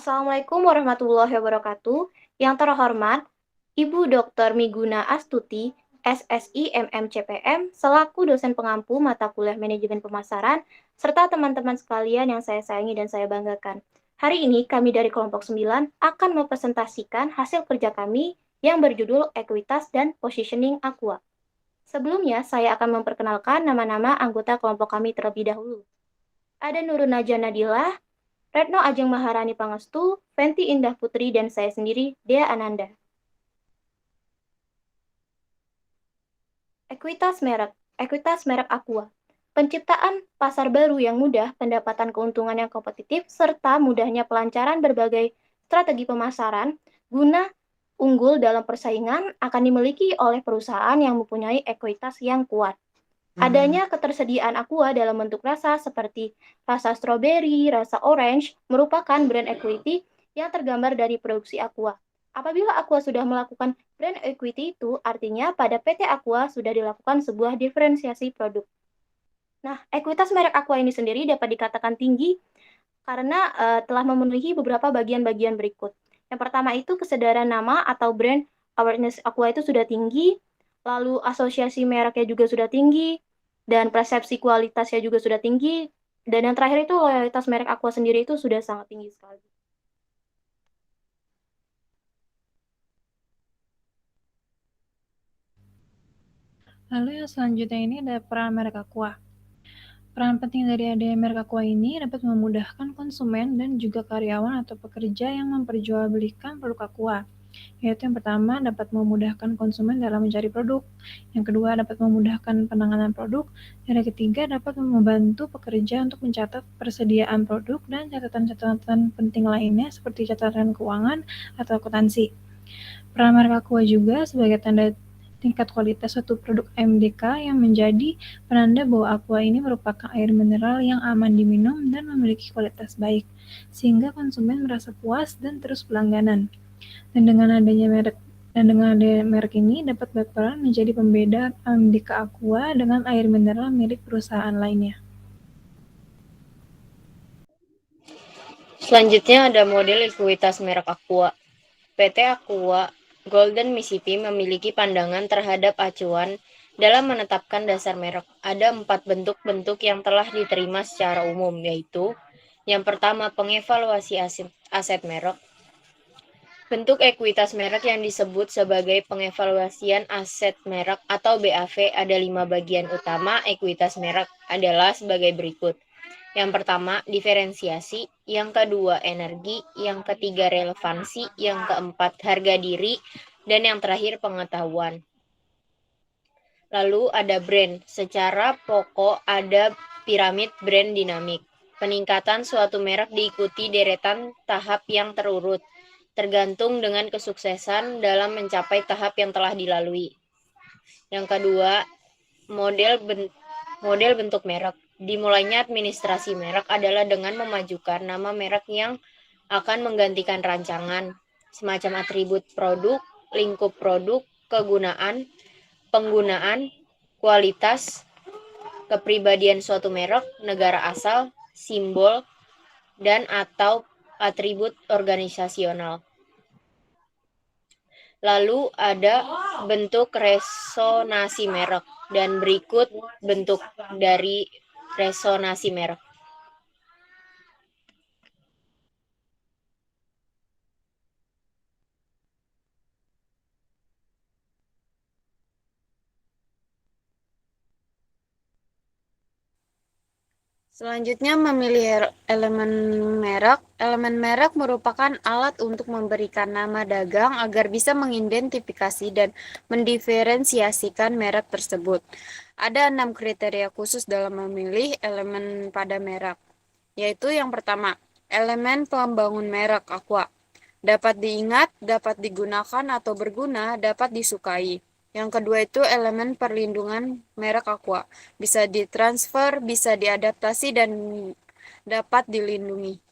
Assalamualaikum warahmatullahi wabarakatuh. Yang terhormat, Ibu Dr. Miguna Astuti, SSI MMCPM, selaku dosen pengampu mata kuliah Manajemen Pemasaran, serta teman-teman sekalian yang saya sayangi dan saya banggakan. Hari ini kami dari kelompok 9 akan mempresentasikan hasil kerja kami yang berjudul Ekuitas dan Positioning Aqua. Sebelumnya, saya akan memperkenalkan nama-nama anggota kelompok kami terlebih dahulu. Ada Nurun Najwa Nadilah, Retno Ajeng Maharani Pangestu, Fenty Indah Putri, dan saya sendiri, Dea Ananda. Ekuitas merek Aqua. Penciptaan pasar baru yang mudah, pendapatan keuntungan yang kompetitif, serta mudahnya pelancaran berbagai strategi pemasaran guna unggul dalam persaingan akan dimiliki oleh perusahaan yang mempunyai ekuitas yang kuat. Adanya ketersediaan aqua dalam bentuk rasa seperti rasa stroberi, rasa orange, merupakan brand equity yang tergambar dari produksi aqua. Apabila Aqua sudah melakukan brand equity itu, artinya pada PT Aqua sudah dilakukan sebuah diferensiasi produk. Nah, ekuitas merek Aqua ini sendiri dapat dikatakan tinggi karena telah memenuhi beberapa bagian-bagian berikut. Yang pertama itu kesadaran nama atau brand awareness Aqua itu sudah tinggi, lalu asosiasi mereknya juga sudah tinggi, dan persepsi kualitasnya juga sudah tinggi, dan yang terakhir itu loyalitas merek Aqua sendiri itu sudah sangat tinggi sekali. Lalu yang selanjutnya ini ada peran merek Aqua. Peran penting dari adanya merek Aqua ini dapat memudahkan konsumen dan juga karyawan atau pekerja yang memperjualbelikan produk Aqua. Yaitu yang pertama dapat memudahkan konsumen dalam mencari produk, yang kedua dapat memudahkan penanganan produk, dan yang ketiga dapat membantu pekerja untuk mencatat persediaan produk dan catatan-catatan penting lainnya seperti catatan keuangan atau akuntansi. Peran merek Aqua juga sebagai tanda tingkat kualitas suatu produk AMDK yang menjadi penanda bahwa Aqua ini merupakan air mineral yang aman diminum dan memiliki kualitas baik, sehingga konsumen merasa puas dan terus berlangganan. Dan dengan adanya merek ini dapat berperan menjadi pembeda AMDK Aqua dengan air mineral milik perusahaan lainnya. Selanjutnya ada model ekuitas merek Aqua. PT Aqua Golden Mississippi memiliki pandangan terhadap acuan dalam menetapkan dasar merek. Ada 4 bentuk-bentuk yang telah diterima secara umum, yaitu yang pertama, pengevaluasi aset merek. Bentuk ekuitas merek yang disebut sebagai pengevaluasian aset merek atau BAV ada 5 bagian utama ekuitas merek adalah sebagai berikut. Yang pertama, diferensiasi. Yang kedua, energi. Yang ketiga, relevansi. Yang keempat, harga diri. Dan yang terakhir, pengetahuan. Lalu ada brand. Secara pokok ada piramid brand dinamik. Peningkatan suatu merek diikuti deretan tahap yang terurut, tergantung dengan kesuksesan dalam mencapai tahap yang telah dilalui. Yang kedua, model bentuk merek. Dimulainya administrasi merek adalah dengan memajukan nama merek yang akan menggantikan rancangan, semacam atribut produk, lingkup produk, kegunaan, penggunaan, kualitas, kepribadian suatu merek, negara asal, simbol, dan atau atribut organisasional. Lalu ada bentuk resonansi merek, dan berikut bentuk dari resonansi merek. Selanjutnya memilih elemen merek. Elemen merek merupakan alat untuk memberikan nama dagang agar bisa mengidentifikasi dan mendiferensiasikan merek tersebut. Ada 6 kriteria khusus dalam memilih elemen pada merek, yaitu yang pertama, elemen pembangun merek Aqua. Dapat diingat, dapat digunakan atau berguna, dapat disukai. Yang kedua itu elemen perlindungan merek Aqua. Bisa ditransfer, bisa diadaptasi, dan dapat dilindungi.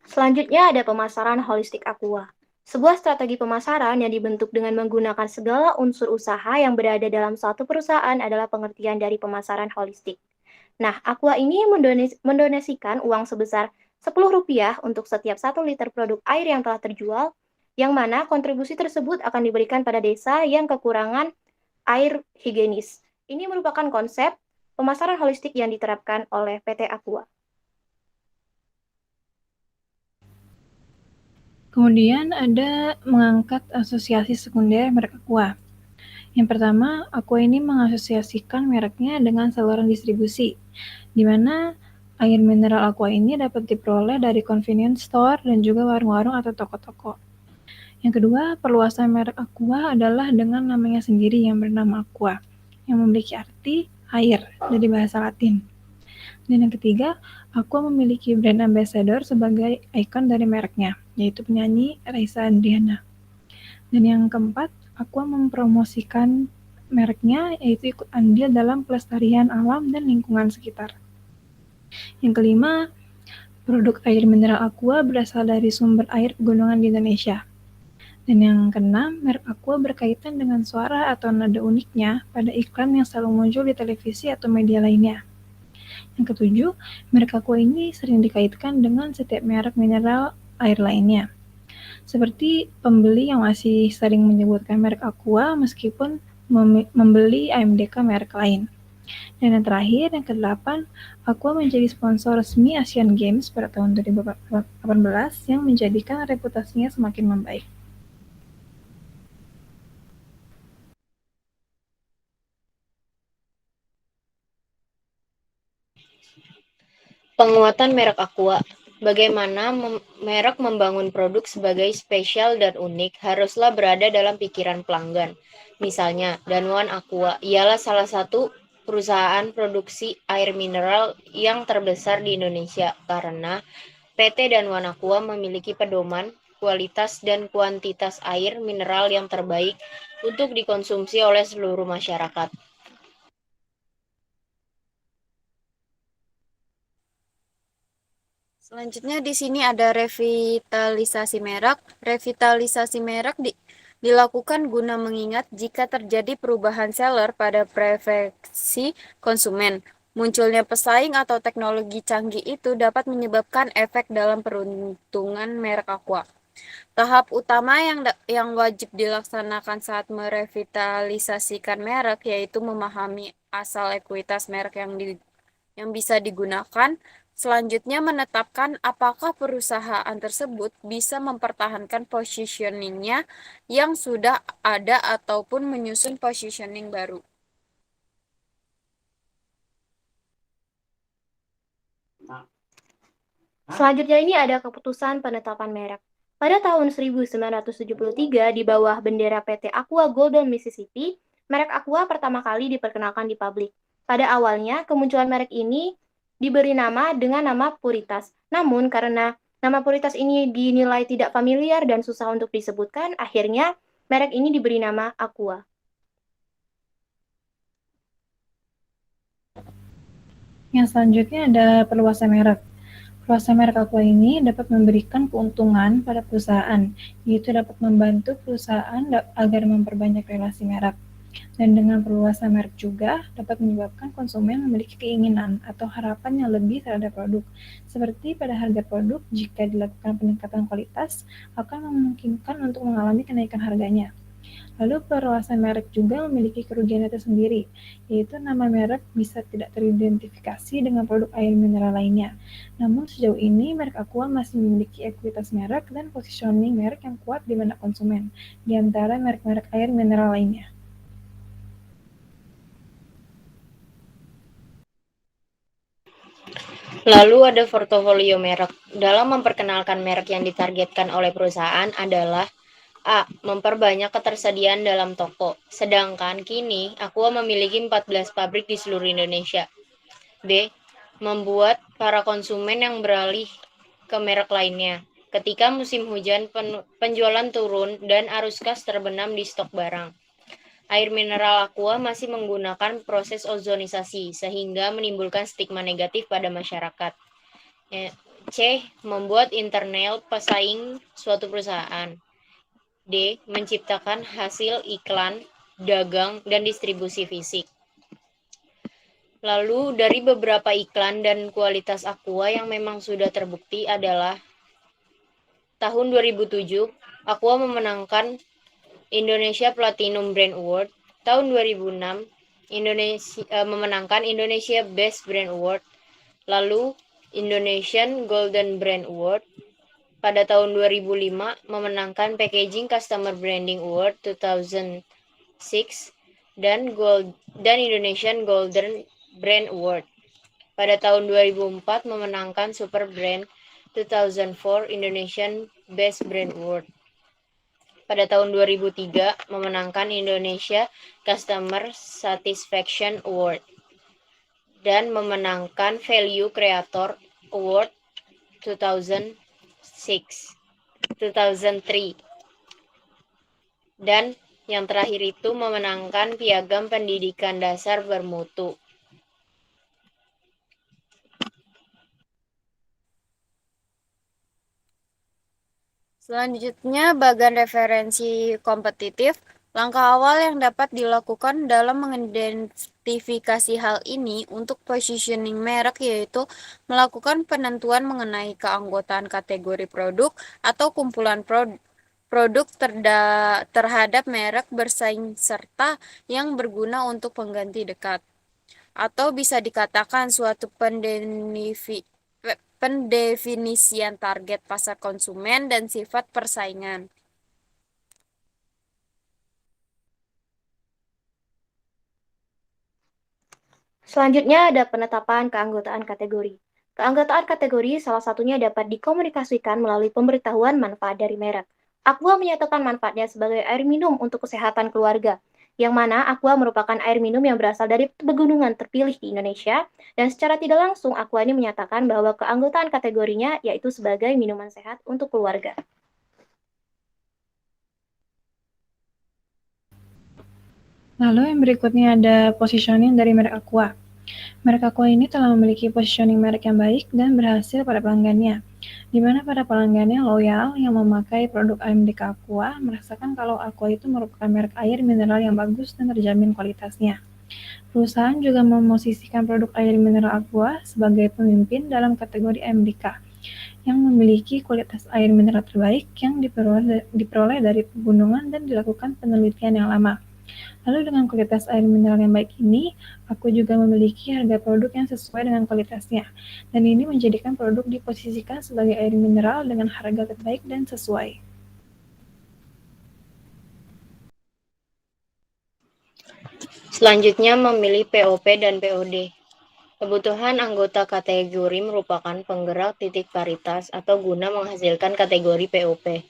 Selanjutnya ada pemasaran holistik Aqua. Sebuah strategi pemasaran yang dibentuk dengan menggunakan segala unsur usaha yang berada dalam suatu perusahaan adalah pengertian dari pemasaran holistik. Nah, Aqua ini mendonasikan uang sebesar Rp10 untuk setiap 1 liter produk air yang telah terjual, yang mana kontribusi tersebut akan diberikan pada desa yang kekurangan air higienis. Ini merupakan konsep pemasaran holistik yang diterapkan oleh PT Aqua. Kemudian ada mengangkat asosiasi sekunder merek Aqua. Yang pertama, Aqua ini mengasosiasikan mereknya dengan saluran distribusi, di mana air mineral Aqua ini dapat diperoleh dari convenience store dan juga warung-warung atau toko-toko. Yang kedua, perluasan merek Aqua adalah dengan namanya sendiri yang bernama Aqua, yang memiliki arti air dari bahasa Latin. Dan yang ketiga, Aqua memiliki brand ambassador sebagai ikon dari mereknya, yaitu penyanyi Raisa Andriana. Dan yang keempat, Aqua mempromosikan mereknya, yaitu ikut andil dalam pelestarian alam dan lingkungan sekitar. Yang kelima, produk air mineral Aqua berasal dari sumber air pegunungan di Indonesia. Dan yang keenam, merek Aqua berkaitan dengan suara atau nada uniknya pada iklan yang selalu muncul di televisi atau media lainnya. Yang ketujuh, merek Aqua ini sering dikaitkan dengan setiap merek mineral air lainnya. Seperti pembeli yang masih sering menyebutkan merek Aqua meskipun membeli AMDK merek lain. Dan yang terakhir, yang ke-8, Aqua menjadi sponsor resmi Asian Games pada tahun 2018 yang menjadikan reputasinya semakin membaik. Penguatan merek Aqua. Bagaimana merek membangun produk sebagai spesial dan unik haruslah berada dalam pikiran pelanggan. Misalnya, Danone Aqua ialah salah satu perusahaan produksi air mineral yang terbesar di Indonesia karena PT Danone Aqua memiliki pedoman kualitas dan kuantitas air mineral yang terbaik untuk dikonsumsi oleh seluruh masyarakat. Selanjutnya di sini ada revitalisasi merek. Revitalisasi merek dilakukan guna mengingat jika terjadi perubahan seller pada preferensi konsumen. Munculnya pesaing atau teknologi canggih itu dapat menyebabkan efek dalam peruntungan merek Aqua. Tahap utama yang wajib dilaksanakan saat merevitalisasikan merek yaitu memahami asal ekuitas merek yang bisa digunakan. Selanjutnya menetapkan apakah perusahaan tersebut bisa mempertahankan positioning-nya yang sudah ada ataupun menyusun positioning baru. Selanjutnya ini ada keputusan penetapan merek. Pada tahun 1973 di bawah bendera PT Aqua Golden Mississippi, merek Aqua pertama kali diperkenalkan di publik. Pada awalnya, kemunculan merek ini diberi nama dengan nama Puritas. Namun karena nama Puritas ini dinilai tidak familiar dan susah untuk disebutkan, akhirnya merek ini diberi nama Aqua. Yang selanjutnya ada perluasan merek. Perluasan merek Aqua ini dapat memberikan keuntungan pada perusahaan, yaitu dapat membantu perusahaan agar memperbanyak relasi merek. Dan dengan perluasan merek juga dapat menyebabkan konsumen memiliki keinginan atau harapan yang lebih terhadap produk. Seperti pada harga produk, jika dilakukan peningkatan kualitas, akan memungkinkan untuk mengalami kenaikan harganya. Lalu perluasan merek juga memiliki kerugiannya tersendiri, yaitu nama merek bisa tidak teridentifikasi dengan produk air mineral lainnya. Namun sejauh ini merek Aqua masih memiliki ekuitas merek dan positioning merek yang kuat di benak konsumen, di antara merek-merek air mineral lainnya. Lalu ada portofolio merek. Dalam memperkenalkan merek yang ditargetkan oleh perusahaan adalah A. Memperbanyak ketersediaan dalam toko. Sedangkan kini Aqua memiliki 14 pabrik di seluruh Indonesia. B. Membuat para konsumen yang beralih ke merek lainnya. Ketika musim hujan, penjualan turun dan arus kas terbenam di stok barang. Air mineral Aqua masih menggunakan proses ozonisasi sehingga menimbulkan stigma negatif pada masyarakat. C. Membuat internal pesaing suatu perusahaan. D. Menciptakan hasil iklan, dagang, dan distribusi fisik. Lalu dari beberapa iklan dan kualitas Aqua yang memang sudah terbukti adalah tahun 2007, Aqua memenangkan Indonesia Platinum Brand Award. Tahun 2006, memenangkan Indonesia Best Brand Award. Lalu Indonesian Golden Brand Award. Pada tahun 2005, memenangkan Packaging Customer Branding Award 2006 dan Indonesian Golden Brand Award. Pada tahun 2004, memenangkan Super Brand 2004 Indonesian Best Brand Award. Pada tahun 2003, memenangkan Indonesia Customer Satisfaction Award dan memenangkan Value Creator Award 2003. Dan yang terakhir itu memenangkan Piagam Pendidikan Dasar Bermutu. Selanjutnya, bagian referensi kompetitif. Langkah awal yang dapat dilakukan dalam mengidentifikasi hal ini untuk positioning merek yaitu melakukan penentuan mengenai keanggotaan kategori produk atau kumpulan produk terhadap merek bersaing serta yang berguna untuk pengganti dekat. Atau bisa dikatakan suatu pendefinisian target pasar konsumen dan sifat persaingan. Selanjutnya ada penetapan keanggotaan kategori. Keanggotaan kategori salah satunya dapat dikomunikasikan melalui pemberitahuan manfaat dari merek. Aqua menyatakan manfaatnya sebagai air minum untuk kesehatan keluarga, yang mana Aqua merupakan air minum yang berasal dari pegunungan terpilih di Indonesia, dan secara tidak langsung Aqua ini menyatakan bahwa keanggotaan kategorinya yaitu sebagai minuman sehat untuk keluarga. Lalu yang berikutnya ada positioning dari merek Aqua. Merek Aqua ini telah memiliki positioning merek yang baik dan berhasil pada pelanggannya, di mana para pelanggannya loyal yang memakai produk AMDK Aqua merasakan kalau Aqua itu merupakan merek air mineral yang bagus dan terjamin kualitasnya. Perusahaan juga memosisikan produk air mineral Aqua sebagai pemimpin dalam kategori AMDK, yang memiliki kualitas air mineral terbaik yang diperoleh dari pegunungan dan dilakukan penelitian yang lama. Lalu dengan kualitas air mineral yang baik ini, aku juga memiliki harga produk yang sesuai dengan kualitasnya. Dan ini menjadikan produk diposisikan sebagai air mineral dengan harga terbaik dan sesuai. Selanjutnya memilih POP dan POD. Kebutuhan anggota kategori merupakan penggerak titik paritas atau guna menghasilkan kategori POP,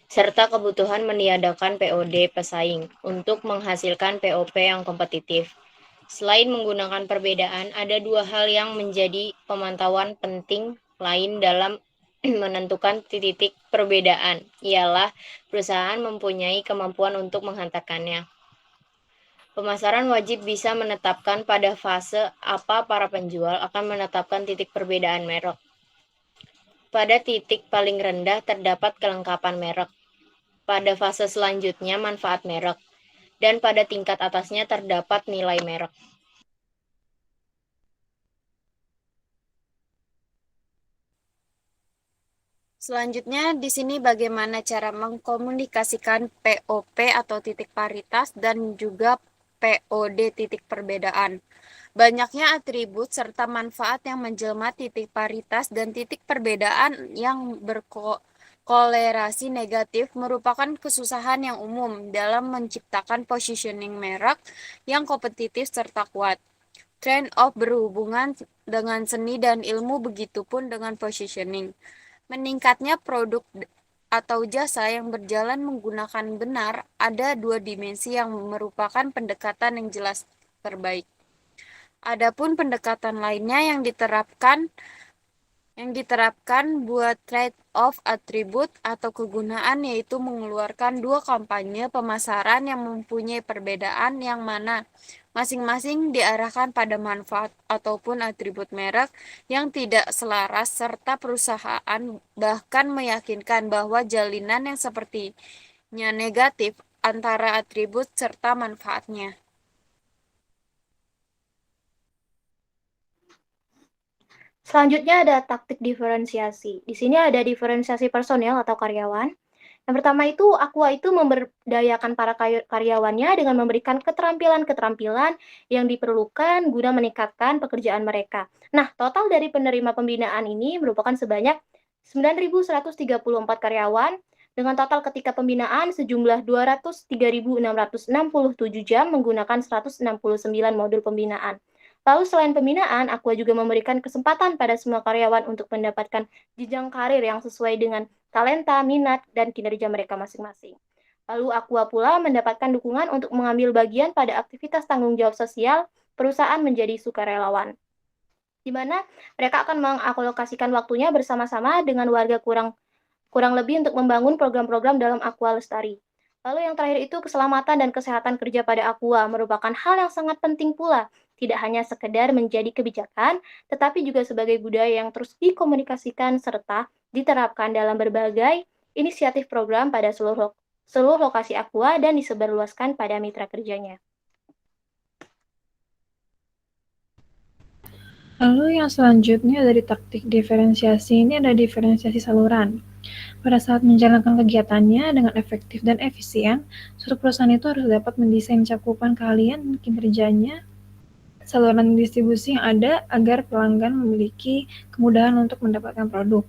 serta kebutuhan meniadakan POD pesaing untuk menghasilkan POP yang kompetitif. Selain menggunakan perbedaan, ada dua hal yang menjadi pemantauan penting lain dalam menentukan titik perbedaan, ialah perusahaan mempunyai kemampuan untuk menghantarkannya. Pemasaran wajib bisa menetapkan pada fase apa para penjual akan menetapkan titik perbedaan merek. Pada titik paling rendah terdapat kelengkapan merek. Pada fase selanjutnya manfaat merek. Dan pada tingkat atasnya terdapat nilai merek. Selanjutnya di sini bagaimana cara mengkomunikasikan POP atau titik paritas dan juga POD titik perbedaan. Banyaknya atribut serta manfaat yang menjelma titik paritas dan titik perbedaan yang berkolerasi negatif merupakan kesusahan yang umum dalam menciptakan positioning merek yang kompetitif serta kuat. Trade-off berhubungan dengan seni dan ilmu, begitupun dengan positioning. Meningkatnya produk atau jasa yang berjalan menggunakan benar ada dua dimensi yang merupakan pendekatan yang jelas terbaik. Adapun pendekatan lainnya yang diterapkan buat trade-off atribut atau kegunaan yaitu mengeluarkan dua kampanye pemasaran yang mempunyai perbedaan yang mana masing-masing diarahkan pada manfaat ataupun atribut merek yang tidak selaras serta perusahaan bahkan meyakinkan bahwa jalinan yang seperti negatif antara atribut serta manfaatnya. Selanjutnya ada taktik diferensiasi. Di sini ada diferensiasi personel atau karyawan. Yang pertama itu, Aqua itu memberdayakan para karyawannya dengan memberikan keterampilan-keterampilan yang diperlukan guna meningkatkan pekerjaan mereka. Nah, total dari penerima pembinaan ini merupakan sebanyak 9.134 karyawan dengan total ketika pembinaan sejumlah 203.667 jam menggunakan 169 modul pembinaan. Lalu selain pembinaan, Aqua juga memberikan kesempatan pada semua karyawan untuk mendapatkan jenjang karir yang sesuai dengan talenta, minat, dan kinerja mereka masing-masing. Lalu Aqua pula mendapatkan dukungan untuk mengambil bagian pada aktivitas tanggung jawab sosial perusahaan menjadi sukarelawan, di mana mereka akan mengalokasikan waktunya bersama-sama dengan warga kurang lebih untuk membangun program-program dalam Aqua Lestari. Lalu yang terakhir itu keselamatan dan kesehatan kerja pada Aqua merupakan hal yang sangat penting pula, tidak hanya sekedar menjadi kebijakan, tetapi juga sebagai budaya yang terus dikomunikasikan serta diterapkan dalam berbagai inisiatif program pada seluruh lokasi Aqua dan disebarluaskan pada mitra kerjanya. Lalu yang selanjutnya dari taktik diferensiasi ini ada diferensiasi saluran. Pada saat menjalankan kegiatannya dengan efektif dan efisien, suatu perusahaan itu harus dapat mendesain cakupan keahlian dan kinerjanya saluran distribusi yang ada agar pelanggan memiliki kemudahan untuk mendapatkan produk.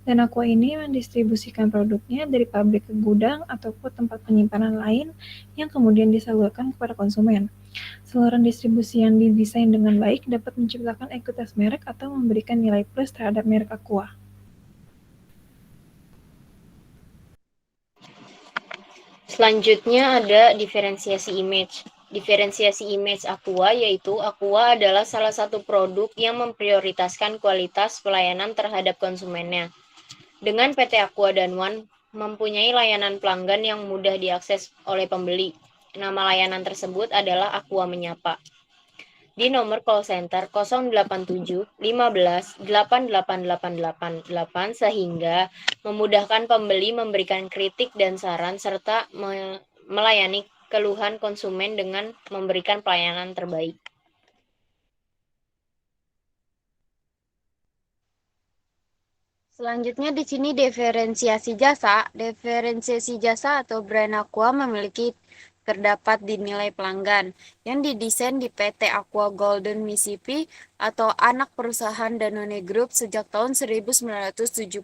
Dan Aqua ini mendistribusikan produknya dari pabrik ke gudang ataupun tempat penyimpanan lain yang kemudian disalurkan kepada konsumen. Saluran distribusi yang didesain dengan baik dapat menciptakan ekuitas merek atau memberikan nilai plus terhadap merek Aqua. Selanjutnya ada diferensiasi image. Diferensiasi image Aqua yaitu Aqua adalah salah satu produk yang memprioritaskan kualitas pelayanan terhadap konsumennya. Dengan PT Aqua Danwan mempunyai layanan pelanggan yang mudah diakses oleh pembeli. Nama layanan tersebut adalah Aqua Menyapa. Di nomor call center 087 15 88888 sehingga memudahkan pembeli memberikan kritik dan saran serta melayani keluhan konsumen dengan memberikan pelayanan terbaik. Selanjutnya di sini diferensiasi jasa. Diferensiasi jasa atau brand Aqua memiliki terdapat di nilai pelanggan yang didesain di PT Aqua Golden Mississippi atau anak perusahaan Danone Group sejak tahun 1973.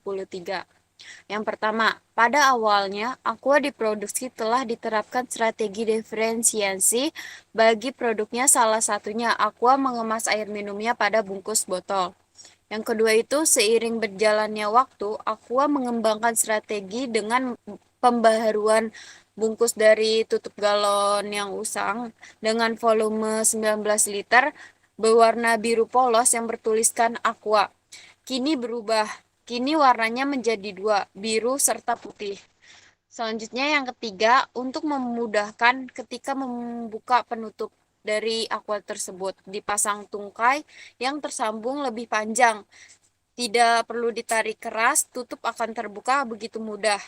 Yang pertama, pada awalnya Aqua diproduksi telah diterapkan strategi diferensiasi bagi produknya, salah satunya Aqua mengemas air minumnya pada bungkus botol. Yang kedua itu, seiring berjalannya waktu, Aqua mengembangkan strategi dengan pembaharuan bungkus dari tutup galon yang usang dengan volume 19 liter berwarna biru polos yang bertuliskan Aqua. Kini berubah, kini warnanya menjadi dua, biru serta putih. Selanjutnya yang ketiga, untuk memudahkan ketika membuka penutup dari Aqua tersebut, dipasang tungkai yang tersambung lebih panjang. Tidak perlu ditarik keras, tutup akan terbuka begitu mudah.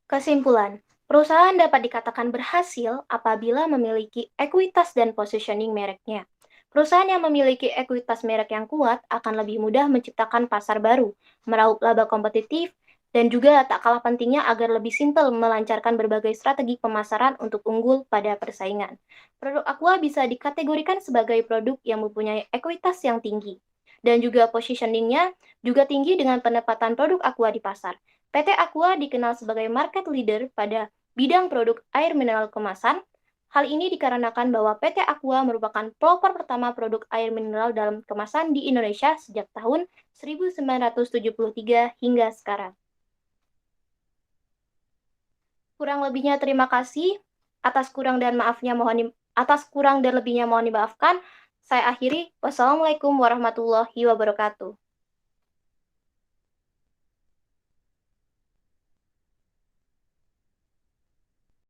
Kesimpulan, perusahaan dapat dikatakan berhasil apabila memiliki ekuitas dan positioning mereknya. Perusahaan yang memiliki ekuitas merek yang kuat akan lebih mudah menciptakan pasar baru, meraup laba kompetitif, dan juga tak kalah pentingnya agar lebih simpel melancarkan berbagai strategi pemasaran untuk unggul pada persaingan. Produk Aqua bisa dikategorikan sebagai produk yang mempunyai ekuitas yang tinggi, dan juga positioningnya juga tinggi dengan penempatan produk Aqua di pasar. PT Aqua dikenal sebagai market leader pada bidang produk air mineral kemasan. Hal ini dikarenakan bahwa PT Aqua merupakan pelopor pertama produk air mineral dalam kemasan di Indonesia sejak tahun 1973 hingga sekarang. Kurang lebihnya terima kasih. Atas kurang dan lebihnya mohon dimaafkan. Saya akhiri. Wassalamualaikum warahmatullahi wabarakatuh.